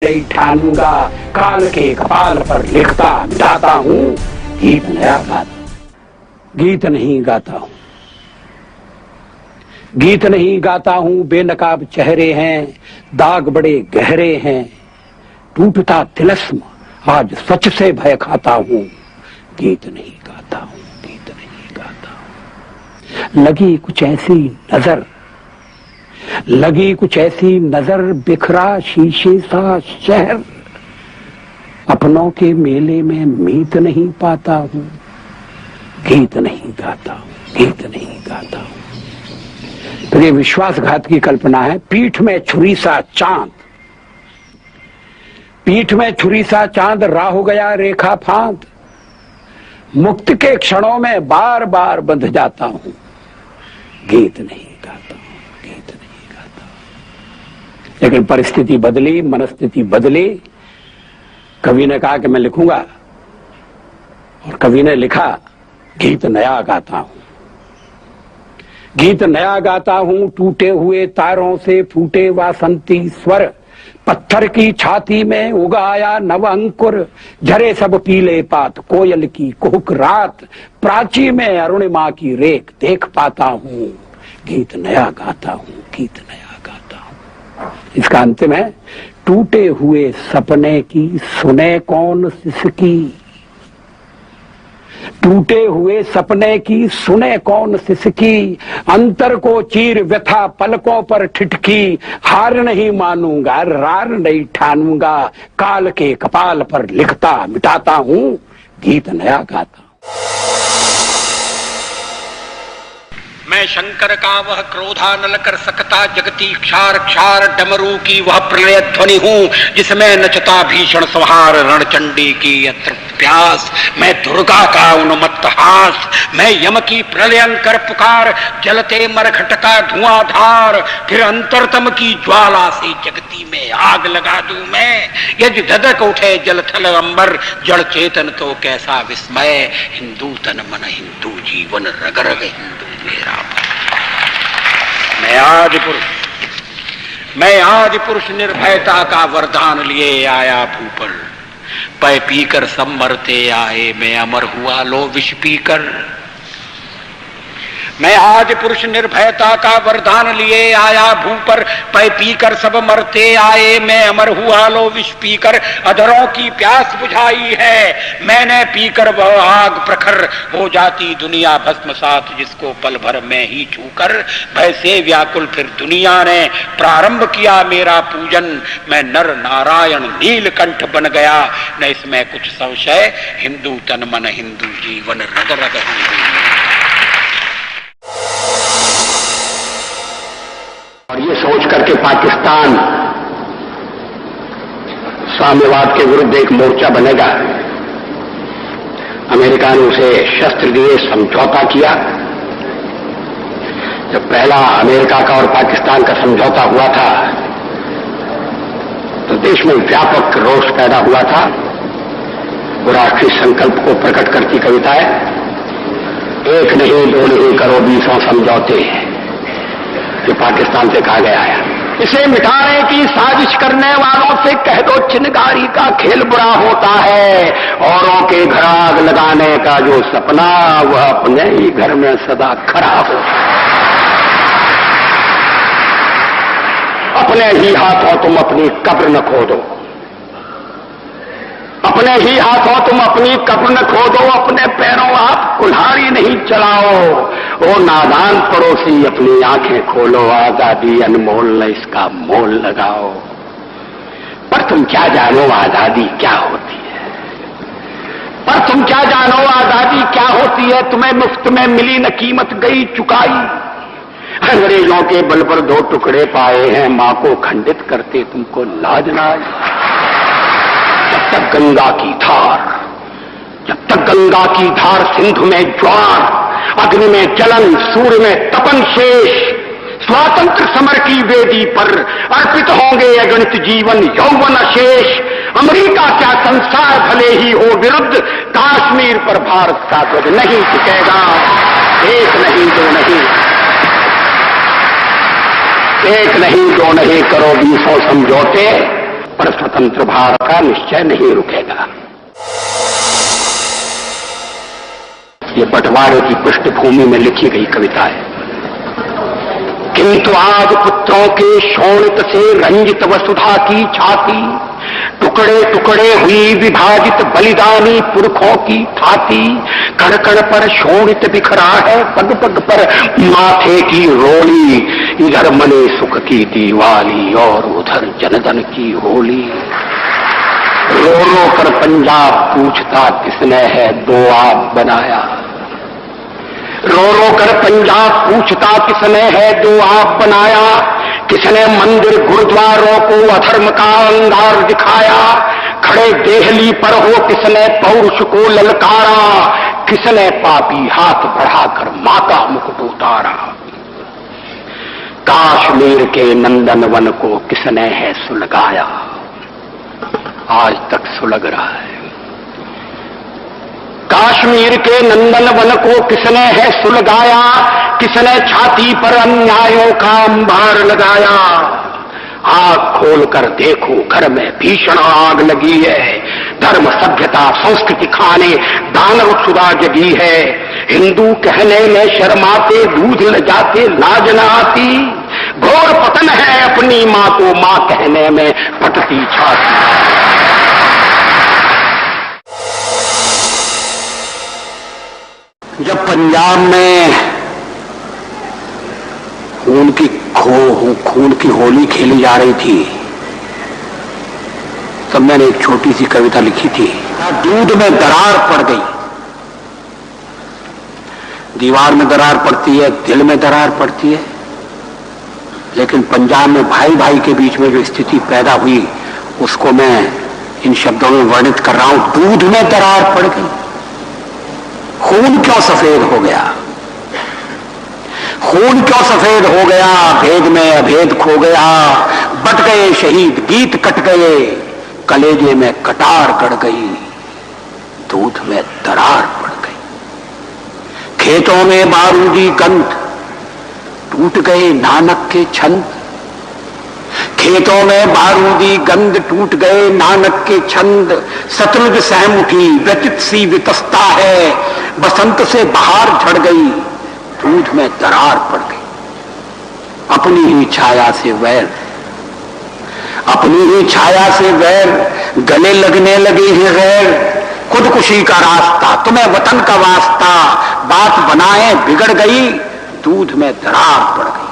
नहीं ठानूंगा, काल के कपाल पर लिखता मिटाता हूँ, गीत नया गाता। गीत नहीं गाता हूँ, गीत नहीं गाता हूँ, बेनकाब चेहरे हैं, दाग बड़े गहरे हैं, टूटता तिलस्म आज सच से भय खाता हूँ, गीत नहीं गाता हूँ, गीत नहीं गाता हूँ। लगी कुछ ऐसी नजर, लगी कुछ ऐसी नजर, बिखरा शीशे सा शहर, अपनों के मेले में मीत नहीं पाता हूँ, गीत नहीं गाता हूँ, गीत नहीं गाता हूँ। तो ये विश्वासघात की कल्पना है। पीठ में छुरी सा चांद, पीठ में छुरी सा चांद, राह हो गया रेखा फांद, मुक्त के क्षणों में बार बार बंध जाता हूं, गीत नहीं गाता हूं, गीत नहीं गाता हूं। लेकिन परिस्थिति बदली, मनस्थिति बदली। कवि ने कहा कि मैं लिखूंगा, और कवि ने लिखा, गीत नया गाता हूं, गीत नया गाता हूं। टूटे हुए तारों से फूटे वासंती स्वर, पत्थर की छाती में उगाया नव अंकुर, झरे सब पीले पात, कोयल की कुहुक रात, प्राची में अरुणिमा की रेख देख पाता हूं, गीत नया गाता हूं, गीत नया गाता हूं। इसका अंतिम है, टूटे हुए सपने की सुने कौन सिसकी, टूटे हुए सपने की सुने कौन सिसकी, अंतर को चीर व्यथा पलकों पर ठिठकी, हार नहीं मानूंगा, रार नहीं ठानूंगा, काल के कपाल पर लिखता मिटाता हूं, गीत नया गाता। मैं शंकर का वह क्रोधा नल कर सकता, जगती क्षार क्षार डमरू की वह प्रलय ध्वनि हूं, जिसमें नचता भीषण संहार रणचंडी की अतृप्त प्यास। मैं दुर्गा का उन्मत्त हास, मैं यम की प्रलयंकर पुकार, जलते मरघट का धुआंधार, फिर अंतरतम की ज्वाला से जगती में आग लगा दूं मैं। यदि धधक उठे जल थल अंबर, जड़ चेतन तो कैसा विस्मय, हिंदू तन मन हिंदू जीवन रग रग हिंदू मेरा। मैं आज पुरुष निर्भयता का वरदान लिए आया भूपर, पै पीकर सब मरते आए, मैं अमर हुआ लो विष पीकर। मैं आज पुरुष निर्भयता का वरदान लिए आया भूपर, पै पीकर सब मरते आए, मैं अमर हुआ लो विष पीकर। अधरों की प्यास बुझाई है मैंने पीकर, वह आग प्रखर हो जाती दुनिया भस्मसात, जिसको पल भर में ही छूकर। भय से व्याकुल फिर दुनिया ने प्रारंभ किया मेरा पूजन, मैं नर नारायण नीलकंठ बन गया, न इसमें कुछ संशय, हिंदू तन मन हिंदू जीवन रग रग हिंदू। और ये सोच करके पाकिस्तान साम्यवाद के विरुद्ध एक मोर्चा बनेगा, अमेरिका ने उसे शस्त्र दिए, समझौता किया। जब पहला अमेरिका का और पाकिस्तान का समझौता हुआ था तो देश में व्यापक रोष पैदा हुआ था। वो राष्ट्रीय संकल्प को प्रकट करती कविताएं, एक नहीं दो नहीं करो 20 समझौते, ये पाकिस्तान से कहा गया है। इसे मिटाने की साजिश करने वालों से कह दो, चिनगारी का खेल बुरा होता है, औरों के घर आग लगाने का जो सपना, वह अपने ही घर में सदा खड़ा हो। अपने ही हाथों तुम अपनी कब्र न खोदो, अपने ही हाथों तुम अपनी कब्र न खोदो, अपने पैरों आप कुल्हाड़ी नहीं चलाओ। ओ नादान पड़ोसी अपनी आंखें खोलो, आजादी अनमोल न इसका मोल लगाओ। पर तुम क्या जानो आजादी क्या होती है, पर तुम क्या जानो आजादी क्या होती है। तुम्हें मुफ्त में मिली न कीमत गई चुकाई, अंग्रेजों के बल पर 2 टुकड़े पाए हैं, मां को खंडित करते तुमको लाज ना आई। जब तक गंगा की धार, जब तक गंगा की धार सिंधु में ज्वार, अग्नि में जलन, सूर्य में तपन शेष, स्वातंत्र समर की वेदी पर अर्पित होंगे अगणित जीवन यौवन अशेष। अमेरिका क्या संसार भले ही हो विरुद्ध, कश्मीर पर भारत का ध्वज नहीं टिकेगा। एक नहीं दो नहीं, एक नहीं दो नहीं करो 20 समझौते, पर स्वतंत्र भारत का निश्चय नहीं रुकेगा। ये बंटवारे की पृष्ठभूमि में लिखी गई कविता है। किंतु आज पुत्रों के शोणित से रंजित वसुधा की छाती, टुकड़े टुकड़े हुई विभाजित बलिदानी पुरखों की छाती, कण कण पर शोणित बिखरा है पग पग पर माथे की रोली, इधर मने सुख की दीवाली और उधर जनधन की होली। रो रो कर पंजाब पूछता किसने है दो आप बनाया, रो रो कर पंजाब पूछता किसने है दो आप बनाया, किसने मंदिर गुरुद्वारों को अधर्म का अंगार दिखाया, खड़े देहली पर हो किसने पौरुष को ललकारा, किसने पापी हाथ बढ़ाकर माता मुकुट उतारा। काश्मीर के नंदनवन को किसने है सुलगाया, आज तक सुलग रहा है। काश्मीर के नंदनवन को किसने है सुलगाया, किसने छाती पर अन्यायों का अंबार लगाया। आग खोलकर देखो घर में भीषण आग लगी है, धर्म सभ्यता संस्कृति खाने दानव क्षुधा जगी है। हिंदू कहने में शर्माते दूध ल जाते लाज न आती, घोर पतन है अपनी मां को मां कहने में फटती छाती। जब पंजाब में खून की होली खेली जा रही थी, तब मैंने एक छोटी सी कविता लिखी थी। दूध में दरार पड़ गई, दीवार में दरार पड़ती है, दिल में दरार पड़ती है, लेकिन पंजाब में भाई भाई के बीच में जो स्थिति पैदा हुई उसको मैं इन शब्दों में वर्णित कर रहा हूं। दूध में दरार पड़ गई, खून क्यों सफेद हो गया, खून क्यों सफेद हो गया, भेद में अभेद खो गया, बट गए शहीद गीत कट गए, कलेजे में कटार गड़ गई, दूध में दरार पड़ गई। खेतों में बारूदी गंध, टूट गए नानक के छंद, खेतों में बारूदी गंध टूट गए नानक के छंद। सतलुज सहम उठी व्यतीत सी वितस्ता है, बसंत से बहार झड़ गई, दूध में दरार पड़ गई। अपनी ही छाया से वैर, अपनी ही छाया से वैर, गले लगने लगे हैं गैर, खुदकुशी का रास्ता तुम्हें वतन का वास्ता, बात बनाए बिगड़ गई, दूध में दरार पड़ गई।